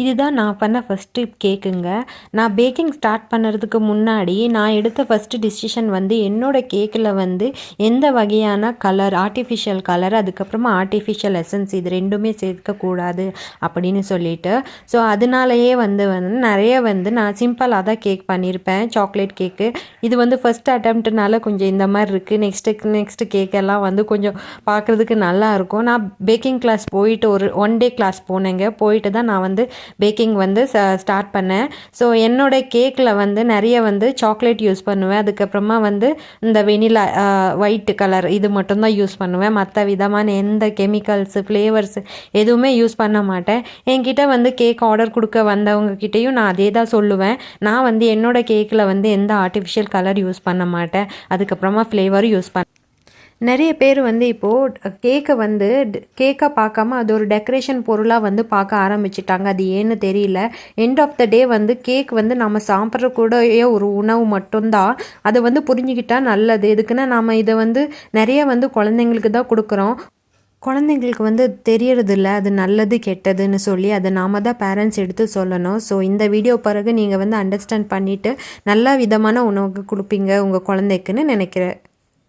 இதுதான் நான் பண்ண ஃபஸ்ட்டு கேக்குங்க. நான் பேக்கிங் ஸ்டார்ட் பண்ணுறதுக்கு முன்னாடி நான் எடுத்த ஃபஸ்ட்டு டிசிஷன் வந்து என்னோடய கேக்கில் வந்து எந்த வகையான கலர், ஆர்ட்டிஃபிஷியல் கலர், அதுக்கப்புறமா ஆர்ட்டிஃபிஷியல் எசன்ஸ் இது 2மே சேர்க்கக்கூடாது அப்படின்னு சொல்லிட்டு. ஸோ அதனாலேயே வந்து நிறைய வந்து நான் சிம்பிளாக தான் கேக் பண்ணியிருப்பேன், சாக்லேட் கேக்கு. இது வந்து ஃபஸ்ட் அட்டெம்ப்ட்னால கொஞ்சம் இந்த மாதிரி இருக்குது. நெக்ஸ்ட்டு கேக்கெல்லாம் வந்து கொஞ்சம் பார்க்குறதுக்கு நல்லாயிருக்கும். நான் பேக்கிங் கிளாஸ் போயிட்டு ஒரு 1 டே கிளாஸ் போனேங்க. போயிட்டு தான் நான் வந்து பேக்கிங் வந்து ஸ்டார்ட் பண்ணேன். ஸோ என்னோடய கேக்கில் வந்து நிறைய வந்து சாக்லேட் யூஸ் பண்ணுவேன். அதுக்கப்புறமா வந்து இந்த வெனிலா ஒயிட் கலர் இது மட்டும்தான் யூஸ் பண்ணுவேன். மற்ற விதமான எந்த கெமிக்கல்ஸு, ஃப்ளேவர்ஸு எதுவுமே யூஸ் பண்ண மாட்டேன். என்கிட்ட வந்து கேக் ஆர்டர் கொடுக்க வந்தவங்கக்கிட்டேயும் நான் அதே தான் சொல்லுவேன். நான் வந்து என்னோடய கேக்கில் வந்து எந்த ஆர்ட்டிஃபிஷியல் கலர் யூஸ் பண்ண மாட்டேன். அதுக்கப்புறமா ஃப்ளேவரும் யூஸ் பண்ண நிறைய பேர் வந்து இப்போது கேக்கை வந்து கேக்காக பார்க்காம அது ஒரு டெக்கரேஷன் பொருளாக வந்து பார்க்க ஆரம்பிச்சிட்டாங்க. அது ஏன்னு தெரியல. எண்ட் ஆஃப் த டே வந்து கேக் வந்து நம்ம சாப்பிட்றக்கூடிய ஒரு உணவு மட்டும்தான். அதை வந்து புரிஞ்சுக்கிட்டால் நல்லது. எதுக்குன்னா நம்ம இதை வந்து நிறைய வந்து குழந்தைங்களுக்கு தான் கொடுக்குறோம். குழந்தைங்களுக்கு வந்து தெரியறதில்ல அது நல்லது கெட்டதுன்னு சொல்லி. அதை நாம தான் பேரண்ட்ஸ் எடுத்து சொல்லணும். ஸோ இந்த வீடியோ பிறகு நீங்கள் வந்து அண்டர்ஸ்டாண்ட் பண்ணிவிட்டு நல்ல விதமான உணவு கொடுப்பீங்க உங்கள் குழந்தைக்குன்னு நினைக்கிறேன்.